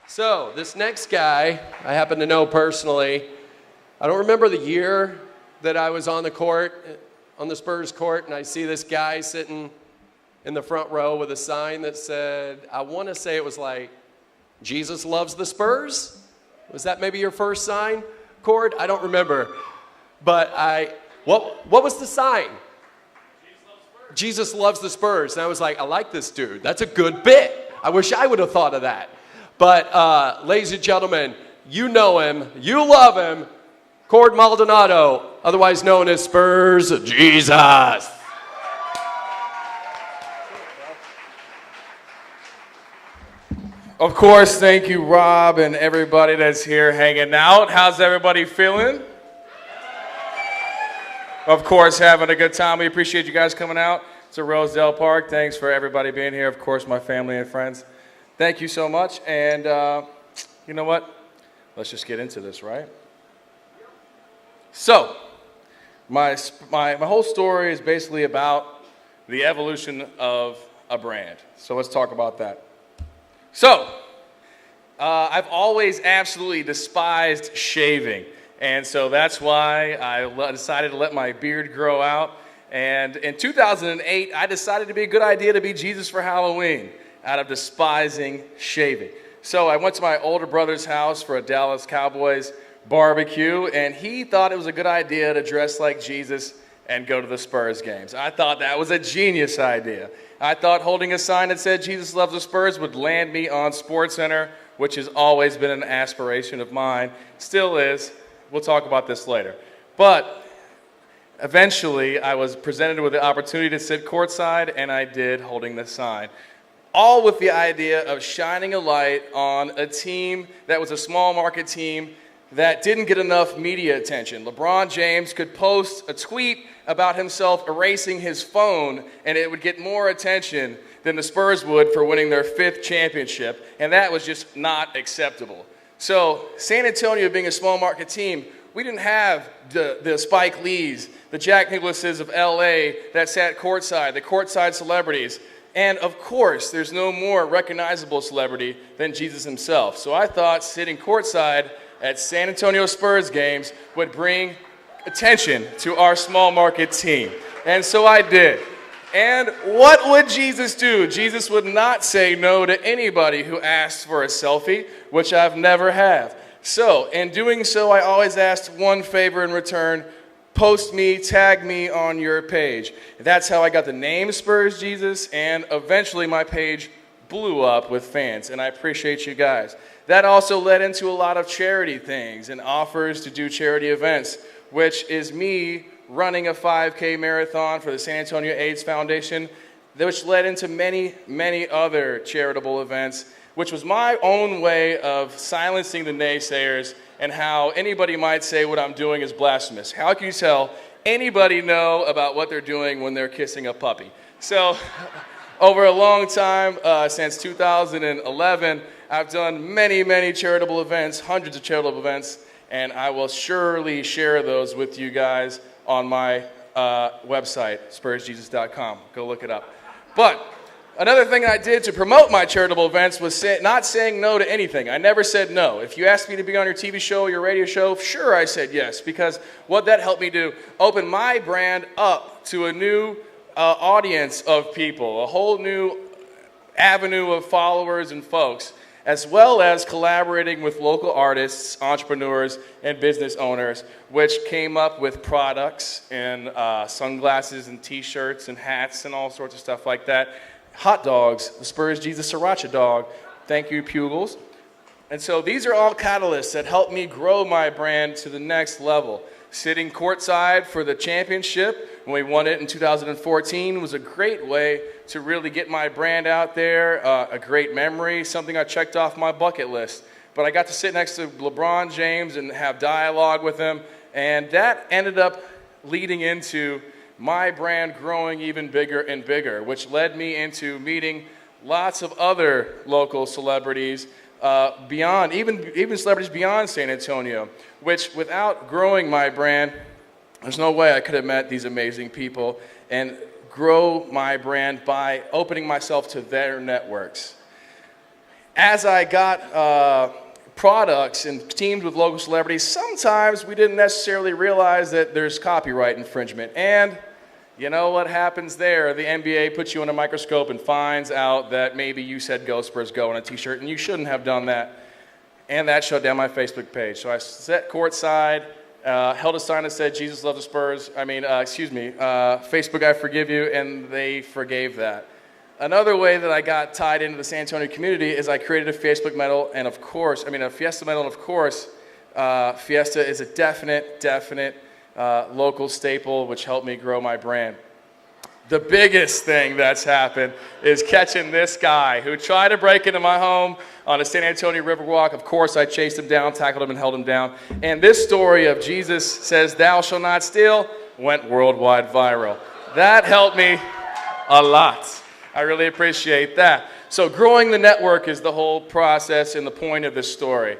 So this next guy, I happen to know personally. I don't remember the year that I was on the court, on the Spurs court, and I see this guy sitting in the front row with a sign that said, I want to say it was like, Jesus loves the Spurs? Was that maybe your first sign, Cord? I don't remember. But what was the sign? Jesus loves the Spurs. And I was like, I like this dude. That's a good bit. I wish I would have thought of that. But ladies and gentlemen, you know him, you love him, Cord Maldonado, otherwise known as Spurs Jesus. Of course, thank you, Rob, and everybody that's here hanging out. How's everybody feeling? Of course, having a good time. We appreciate you guys coming out to Rosedale Park. Thanks for everybody being here. Of course, my family and friends. Thank you so much. And you know what? Let's just get into this, right? So, my whole story is basically about the evolution of a brand. So let's talk about that. So, I've always absolutely despised shaving. And so that's why I decided to let my beard grow out. And in 2008, I decided it'd be a good idea to be Jesus for Halloween out of despising shaving. So I went to my older brother's house for a Dallas Cowboys barbecue, and he thought it was a good idea to dress like Jesus and go to the Spurs games. I thought that was a genius idea. I thought holding a sign that said Jesus loves the Spurs would land me on SportsCenter, which has always been an aspiration of mine. Still is. We'll talk about this later. But eventually, I was presented with the opportunity to sit courtside, and I did, holding the sign. All with the idea of shining a light on a team that was a small market team that didn't get enough media attention. LeBron James could post a tweet about himself erasing his phone, and it would get more attention than the Spurs would for winning their 5th championship, and that was just not acceptable. So San Antonio being a small market team, we didn't have the Spike Lees, the Jack Nicklaus's of LA that sat courtside, the courtside celebrities. And of course, there's no more recognizable celebrity than Jesus himself. So I thought sitting courtside at San Antonio Spurs games would bring attention to our small market team. And so I did. And what would Jesus do? Jesus would not say no to anybody who asked for a selfie, which I've never have. So, in doing so, I always asked one favor in return: post me, tag me on your page. That's how I got the name Spurs Jesus, and eventually my page blew up with fans, and I appreciate you guys. That also led into a lot of charity things and offers to do charity events, which is me running a 5K marathon for the San Antonio AIDS Foundation, which led into many, many other charitable events, which was my own way of silencing the naysayers and how anybody might say what I'm doing is blasphemous. How can you tell anybody know about what they're doing when they're kissing a puppy? So over a long time, since 2011, I've done many, many charitable events, hundreds of charitable events, and I will surely share those with you guys on my website, spursjesus.com. Go look it up. But another thing I did to promote my charitable events was not saying no to anything. I never said no. If you asked me to be on your TV show or your radio show, sure, I said yes, because what that helped me do, open my brand up to a new audience of people, a whole new avenue of followers and folks, as well as collaborating with local artists, entrepreneurs, and business owners, which came up with products and sunglasses and t-shirts and hats and all sorts of stuff like that. Hot dogs, the Spurs Jesus Sriracha dog. Thank you, Pugles. And so these are all catalysts that helped me grow my brand to the next level. Sitting courtside for the championship when we won it in 2014 was a great way to really get my brand out there, a great memory, something I checked off my bucket list. But I got to sit next to LeBron James and have dialogue with him, and that ended up leading into my brand growing even bigger and bigger, which led me into meeting lots of other local celebrities, beyond, even celebrities beyond San Antonio, which without growing my brand, there's no way I could have met these amazing people and grow my brand by opening myself to their networks. as I got products and teamed with local celebrities, sometimes we didn't necessarily realize that there's copyright infringement. And you know what happens there? The NBA puts you under a microscope and finds out that maybe you said "Go Spurs Go" on a t-shirt and you shouldn't have done that. And that shut down my Facebook page. So I sat courtside, held a sign that said "Jesus loves the Spurs." Facebook, I forgive you, and they forgave that. Another way that I got tied into the San Antonio community is I created a Facebook medal, and a Fiesta medal, and of course, Fiesta is a definite local staple, which helped me grow my brand. The biggest thing that's happened is catching this guy who tried to break into my home on the San Antonio Riverwalk. Of course, I chased him down, tackled him, and held him down. And this story of Jesus says, "Thou shalt not steal," went worldwide viral. That helped me a lot. I really appreciate that. So growing the network is the whole process and the point of this story.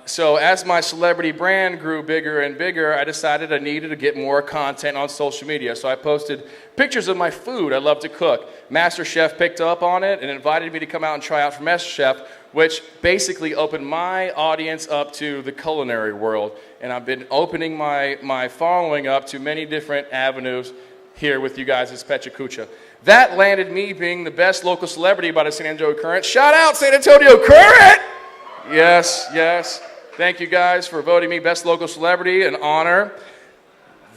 So as my celebrity brand grew bigger and bigger, I decided I needed to get more content on social media. So I posted pictures of my food. I love to cook. MasterChef picked up on it and invited me to come out and try out for MasterChef, which basically opened my audience up to the culinary world. And I've been opening my following up to many different avenues here with you guys as PechaKucha. That landed me being the best local celebrity by the San Antonio Current. Shout out San Antonio Current! Yes. Thank you guys for voting me best local celebrity, an honor.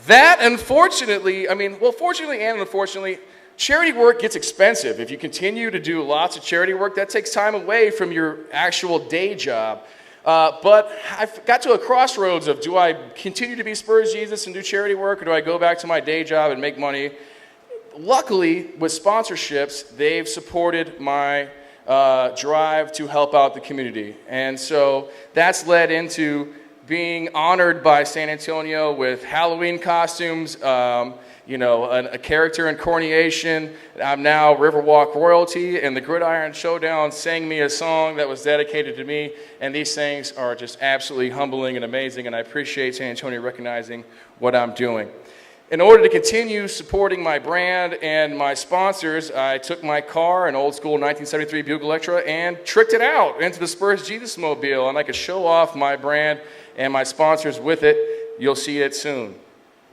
That, fortunately and unfortunately, charity work gets expensive. If you continue to do lots of charity work, that takes time away from your actual day job. But I've got to a crossroads of, do I continue to be Spurs Jesus and do charity work, or do I go back to my day job and make money? Luckily, with sponsorships, they've supported my drive to help out the community. And so that's led into being honored by San Antonio with Halloween costumes, a character incarnation. I'm now Riverwalk royalty, and the Gridiron Showdown sang me a song that was dedicated to me, and these things are just absolutely humbling and amazing, and I appreciate San Antonio recognizing what I'm doing. In order to continue supporting my brand and my sponsors, I took my car, an old school 1973 Buick Electra, and tricked it out into the Spurs Jesus Mobile, and I could show off my brand and my sponsors with it. You'll see it soon.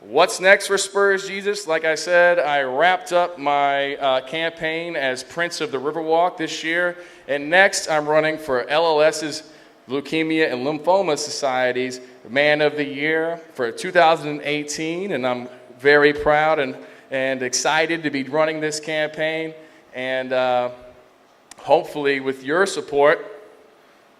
What's next for Spurs Jesus? Like I said, I wrapped up my campaign as Prince of the Riverwalk this year, and next I'm running for LLS's Leukemia and Lymphoma Society's Man of the Year for 2018, and I'm very proud and excited to be running this campaign, and hopefully with your support,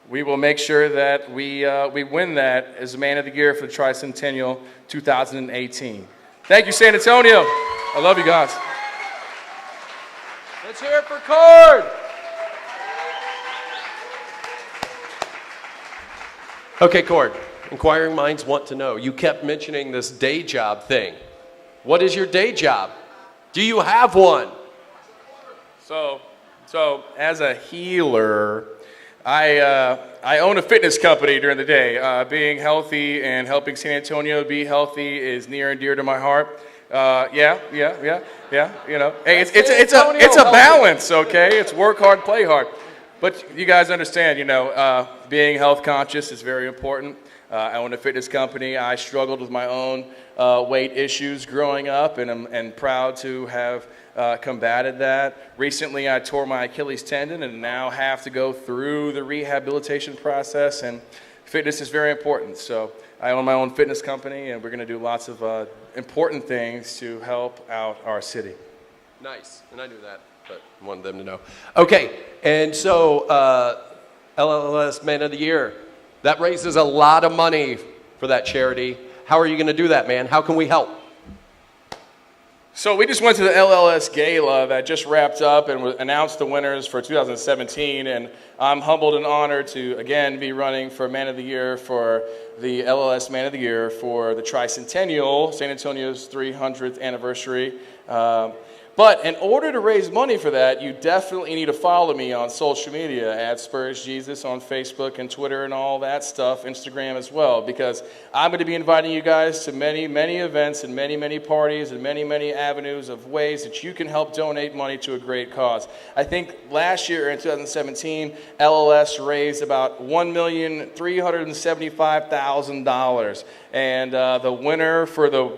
we will make sure that we win that as Man of the Year for the Tricentennial 2018. Thank you, San Antonio. I love you guys. Let's hear it for Cord. Okay, Cord. Inquiring minds want to know. You kept mentioning this day job thing. What is your day job? Do you have one? So as a healer, I own a fitness company during the day. Being healthy and helping San Antonio be healthy is near and dear to my heart. Yeah. You know, hey, it's a balance, okay? It's work hard, play hard. But you guys understand, being health conscious is very important. I own a fitness company. I struggled with my own weight issues growing up, and I'm proud to have combated that. Recently, I tore my Achilles tendon and now have to go through the rehabilitation process, and fitness is very important. So I own my own fitness company, and we're going to do lots of important things to help out our city. Nice, and I knew that, but I wanted them to know. Okay, and so LLS Man of the Year, that raises a lot of money for that charity. How are you going to do that, man? How can we help? So we just went to the LLS Gala that just wrapped up and announced the winners for 2017, and I'm humbled and honored to, again, be running for Man of the Year for the LLS Man of the Year for the Tricentennial, San Antonio's 300th anniversary. But in order to raise money for that, you definitely need to follow me on social media at Spurs Jesus on Facebook and Twitter and all that stuff, Instagram as well, because I'm going to be inviting you guys to many, many events and many, many parties and many, many avenues of ways that you can help donate money to a great cause. I think last year in 2017, LLS raised about $1,375,000, and the winner for the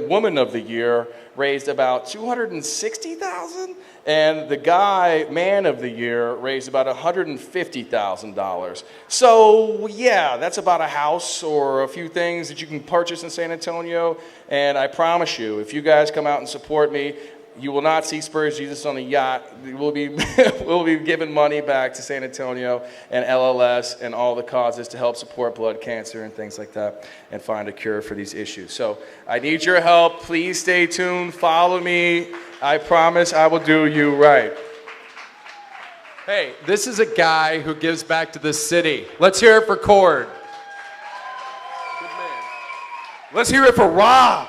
woman of the year raised about $260,000, and the guy, man of the year, raised about $150,000. So yeah, that's about a house or a few things that you can purchase in San Antonio. And I promise you, if you guys come out and support me, you will not see Spurs Jesus on a yacht. We'll be giving money back to San Antonio and LLS and all the causes to help support blood cancer and things like that and find a cure for these issues. So I need your help. Please stay tuned. Follow me. I promise I will do you right. Hey, this is a guy who gives back to the city. Let's hear it for Cord. Let's hear it for Rob.